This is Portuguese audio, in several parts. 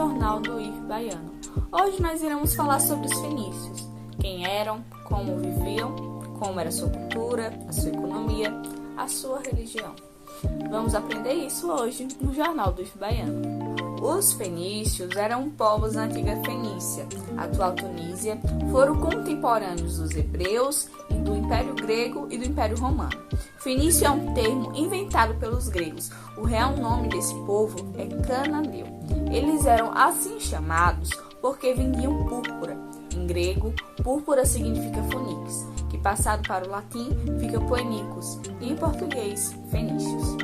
Jornal do IF Baiano. Hoje nós iremos falar sobre os fenícios, quem eram, como viviam, como era a sua cultura, a sua economia, a sua religião. Vamos aprender isso hoje no Jornal do IF Baiano. Os fenícios eram povos da antiga Fenícia, atual Tunísia, foram contemporâneos dos hebreus e do Império Grego e do Império Romano. Fenício é um termo inventado pelos gregos. O real nome desse povo é cananeu. Eles eram assim chamados porque vendiam púrpura. Em grego, púrpura significa fonix, que passado para o latim fica poenicus, e em português, fenícios.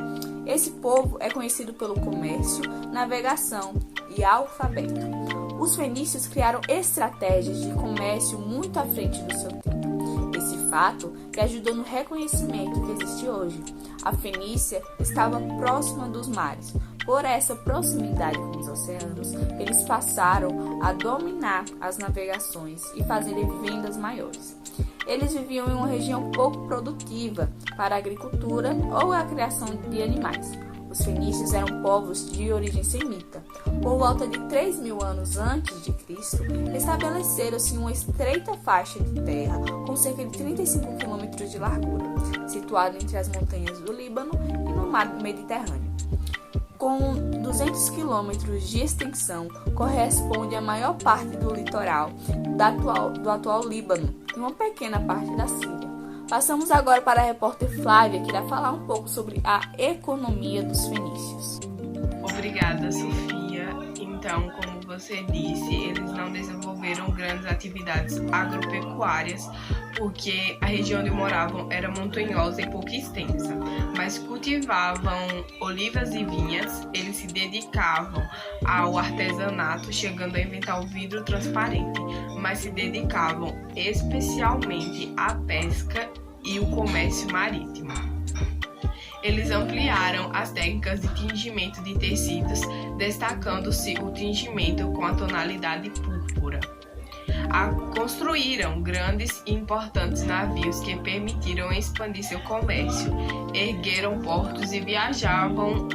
Esse povo é conhecido pelo comércio, navegação e alfabeto. Os fenícios criaram estratégias de comércio muito à frente do seu tempo. Esse fato que ajudou no reconhecimento que existe hoje. A Fenícia estava próxima dos mares. Por essa proximidade com os oceanos, eles passaram a dominar as navegações e fazerem vendas maiores. Eles viviam em uma região pouco produtiva para a agricultura ou a criação de animais. Os fenícios eram povos de origem semita. Por volta de 3.000 anos antes de Cristo, estabeleceram-se uma estreita faixa de terra com cerca de 35 quilômetros de largura, situada entre as montanhas do Líbano e no mar Mediterrâneo. Com 200 quilômetros de extensão, corresponde à maior parte do litoral do atual Líbano e uma pequena parte da Síria. Passamos agora para a repórter Flávia, que irá falar um pouco sobre a economia dos fenícios. Obrigada, Sofia. Então, como você disse, eles não desenvolveram grandes atividades agropecuárias, porque a região onde moravam era montanhosa e pouco extensa, mas cultivavam olivas e vinhas. Eles se dedicavam ao artesanato, chegando a inventar o vidro transparente, mas se dedicavam especialmente à pesca e o comércio marítimo. Eles ampliaram as técnicas de tingimento de tecidos, destacando-se o tingimento com a tonalidade púrpura. Construíram grandes e importantes navios que permitiram expandir seu comércio, ergueram portos e viajavam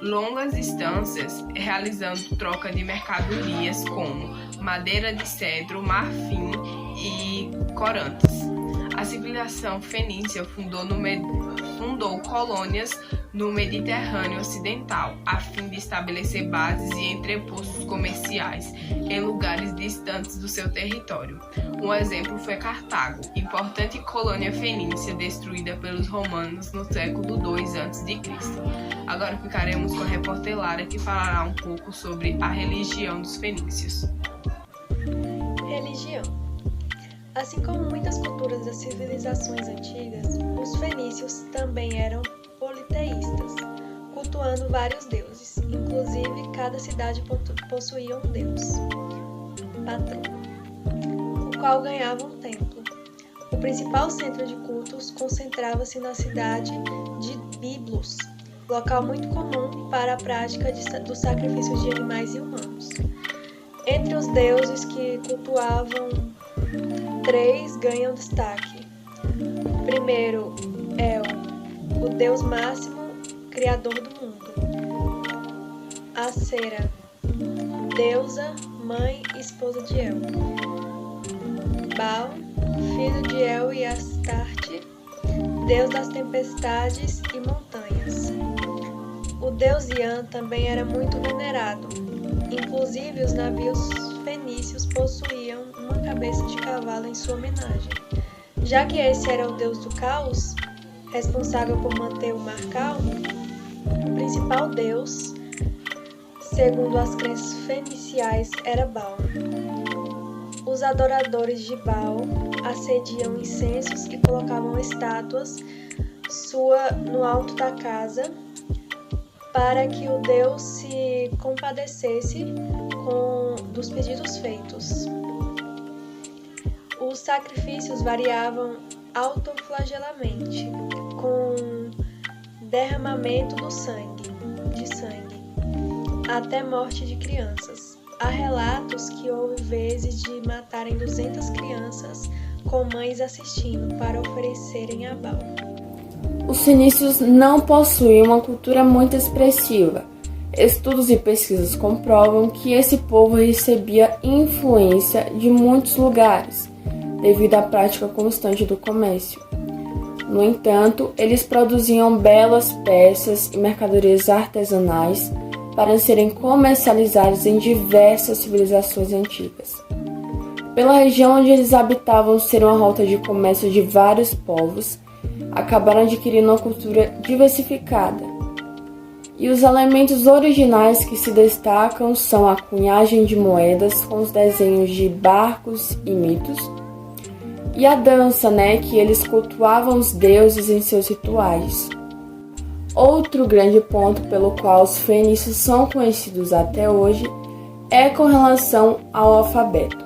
longas distâncias, realizando troca de mercadorias como madeira de cedro, marfim e corantes. A civilização fenícia fundou colônias no Mediterrâneo Ocidental, a fim de estabelecer bases e entrepostos comerciais em lugares distantes do seu território. Um exemplo foi Cartago, importante colônia fenícia destruída pelos romanos no século II a.C. Agora ficaremos com a repórter Lara, que falará um pouco sobre a religião dos fenícios. Religião. Assim como muitas culturas das civilizações antigas, os fenícios também eram politeístas, cultuando vários deuses. Inclusive, cada cidade possuía um deus patrão, o qual ganhava um templo. O principal centro de cultos concentrava-se na cidade de Biblos, local muito comum para a prática dos sacrifícios de animais e humanos. Entre os deuses que cultuavam, 3 ganham destaque. Primeiro é o Deus máximo, criador do mundo. Acera, deusa, mãe e esposa de El. Baal, filho de El e Astarte, deus das tempestades e montanhas. O deus Yan também era muito venerado. Inclusive, os navios fenícios possuíam uma cabeça de cavalo em sua homenagem. Já que esse era o deus do caos, responsável por manter o mar calmo, o principal deus, segundo as crenças feniciais, era Baal. Os adoradores de Baal acediam incensos e colocavam estátuas no alto da casa para que o deus se compadecesse dos pedidos feitos. Os sacrifícios variavam autoflagelamente, com derramamento de sangue, até morte de crianças. Há relatos que houve vezes de matarem 200 crianças com mães assistindo para oferecerem a Baal. Os fenícios não possuíam uma cultura muito expressiva. Estudos e pesquisas comprovam que esse povo recebia influência de muitos lugares, devido à prática constante do comércio. No entanto, eles produziam belas peças e mercadorias artesanais para serem comercializadas em diversas civilizações antigas. Pela região onde eles habitavam ser uma rota de comércio de vários povos, acabaram adquirindo uma cultura diversificada. E os elementos originais que se destacam são a cunhagem de moedas com os desenhos de barcos e mitos, e a dança, que eles cultuavam os deuses em seus rituais. Outro grande ponto pelo qual os fenícios são conhecidos até hoje é com relação ao alfabeto.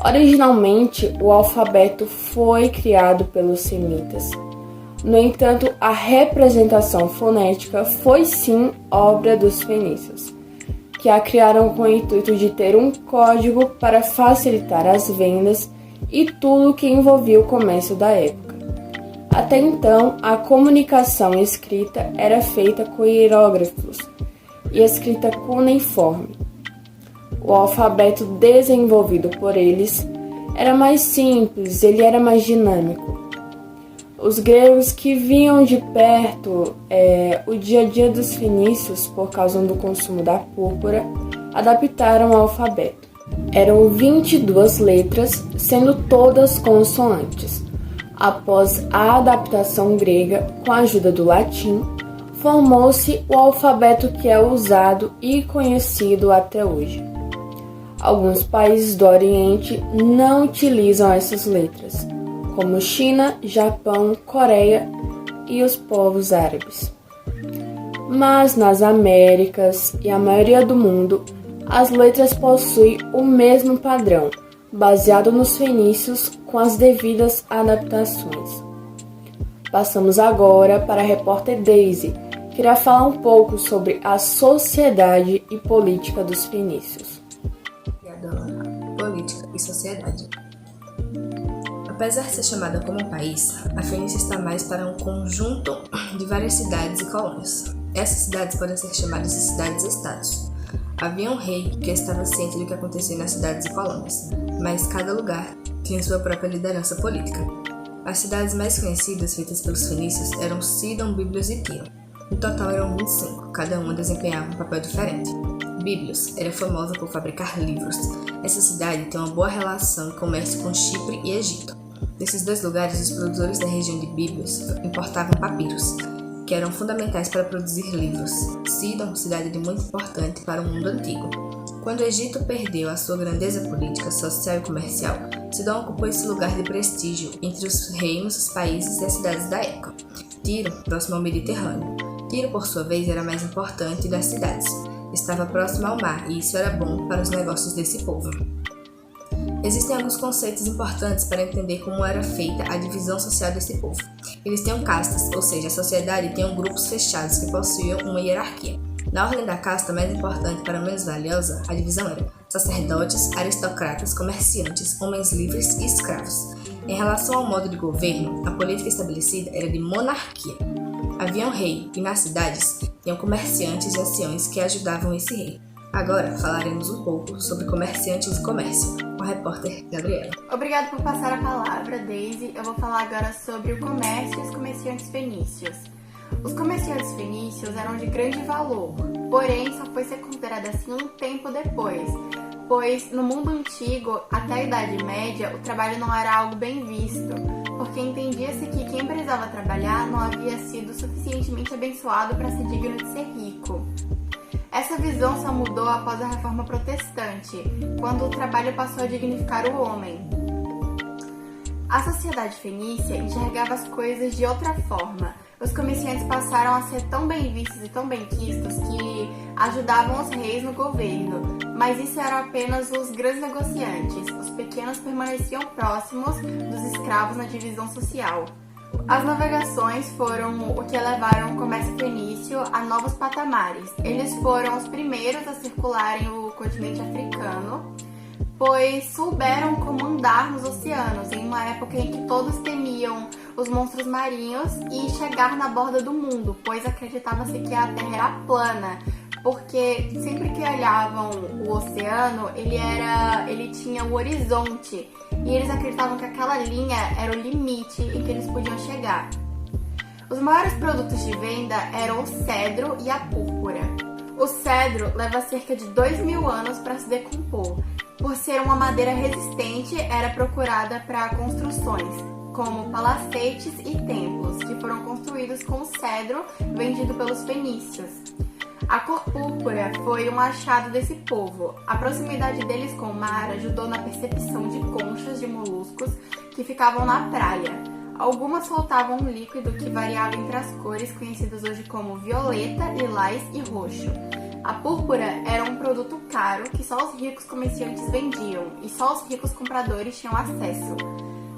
Originalmente, o alfabeto foi criado pelos semitas. No entanto, a representação fonética foi sim obra dos fenícios, que a criaram com o intuito de ter um código para facilitar as vendas e tudo que envolvia o comércio da época. Até então, a comunicação escrita era feita com hieróglifos e escrita cuneiforme. O alfabeto desenvolvido por eles era mais simples, ele era mais dinâmico. Os gregos que viam de perto o dia a dia dos fenícios por causa do consumo da púrpura, adaptaram o alfabeto. Eram 22 letras, sendo todas consoantes. Após a adaptação grega, com a ajuda do latim, formou-se o alfabeto que é usado e conhecido até hoje. Alguns países do Oriente não utilizam essas letras, como China, Japão, Coreia e os povos árabes. Mas nas Américas e a maioria do mundo, as letras possuem o mesmo padrão, baseado nos fenícios com as devidas adaptações. Passamos agora para a repórter Daisy, que irá falar um pouco sobre a sociedade e política dos fenícios. Obrigada, Ana. Política e sociedade. Apesar de ser chamada como um país, a Fenícia está mais para um conjunto de várias cidades e colônias. Essas cidades podem ser chamadas de cidades-estados. Havia um rei que estava ciente do que acontecia nas cidades e colônias, mas cada lugar tinha sua própria liderança política. As cidades mais conhecidas feitas pelos fenícios eram Sidon, Bíblios e Tiro. No total eram 25, cada uma desempenhava um papel diferente. Bíblios era famosa por fabricar livros. Essa cidade tem uma boa relação e comércio com Chipre e Egito. Nesses dois lugares, os produtores da região de Bíblios importavam papiros, que eram fundamentais para produzir livros. Sidon, cidade muito importante para o mundo antigo. Quando o Egito perdeu a sua grandeza política, social e comercial, Sidon ocupou esse lugar de prestígio entre os reinos, os países e as cidades da época. Tiro, próximo ao Mediterrâneo. Tiro, por sua vez, era a mais importante das cidades. Estava próximo ao mar e isso era bom para os negócios desse povo. Existem alguns conceitos importantes para entender como era feita a divisão social desse povo. Eles tinham castas, ou seja, a sociedade tinha grupos fechados que possuíam uma hierarquia. Na ordem da casta mais importante para a menos valiosa, a divisão era sacerdotes, aristocratas, comerciantes, homens livres e escravos. Em relação ao modo de governo, a política estabelecida era de monarquia. Havia um rei e nas cidades tinham comerciantes e anciões que ajudavam esse rei. Agora falaremos um pouco sobre comerciantes e comércio, com a repórter Gabriela. Obrigada por passar a palavra, Daisy. Eu vou falar agora sobre o comércio e os comerciantes fenícios. Os comerciantes fenícios eram de grande valor, porém só foi ser considerado assim um tempo depois, pois no mundo antigo, até a Idade Média, o trabalho não era algo bem visto, porque entendia-se que quem precisava trabalhar não havia sido suficientemente abençoado para ser digno de ser rico. Essa visão só mudou após a Reforma Protestante, quando o trabalho passou a dignificar o homem. A sociedade fenícia enxergava as coisas de outra forma. Os comerciantes passaram a ser tão bem vistos e tão bem quistos que ajudavam os reis no governo, mas isso eram apenas os grandes negociantes. Os pequenos permaneciam próximos dos escravos na divisão social. As navegações foram o que levaram o comércio fenício a novos patamares. Eles foram os primeiros a circularem o continente africano, pois souberam como andar nos oceanos, em uma época em que todos temiam os monstros marinhos e chegar na borda do mundo, pois acreditava-se que a Terra era plana, porque sempre que olhavam o oceano, ele tinha o horizonte, e eles acreditavam que aquela linha era o limite em que eles podiam chegar. Os maiores produtos de venda eram o cedro e a púrpura. O cedro leva cerca de 2.000 anos para se decompor. Por ser uma madeira resistente, era procurada para construções, como palacetes e templos, que foram construídos com cedro vendido pelos fenícios. A cor púrpura foi um achado desse povo. A proximidade deles com o mar ajudou na percepção de conchas de moluscos que ficavam na praia. Algumas soltavam um líquido que variava entre as cores conhecidas hoje como violeta, lilás e roxo. A púrpura era um produto caro que só os ricos comerciantes vendiam e só os ricos compradores tinham acesso.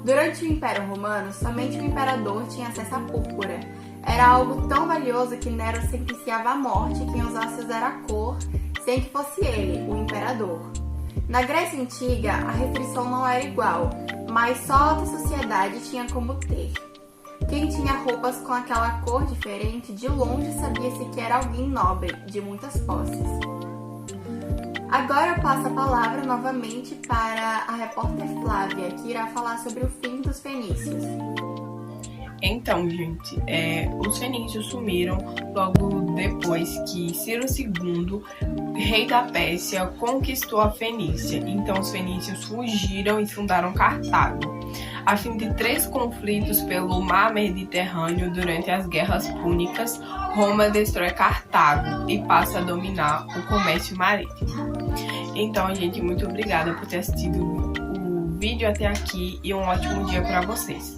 Durante o Império Romano, somente o imperador tinha acesso à púrpura. Era algo tão valioso que Nero sentenciava à morte quem usasse usar a cor sem que fosse ele, o imperador. Na Grécia Antiga, a restrição não era igual, mas só a alta sociedade tinha como ter. Quem tinha roupas com aquela cor diferente, de longe sabia-se que era alguém nobre, de muitas posses. Agora eu passo a palavra novamente para a repórter Flávia, que irá falar sobre o fim dos fenícios. Então, gente, os fenícios sumiram logo depois que Ciro II, rei da Pérsia, conquistou a Fenícia. Então, os fenícios fugiram e fundaram Cartago. A fim de 3 conflitos pelo mar Mediterrâneo durante as Guerras Púnicas, Roma destrói Cartago e passa a dominar o comércio marítimo. Então, gente, muito obrigada por ter assistido o vídeo até aqui e um ótimo dia para vocês.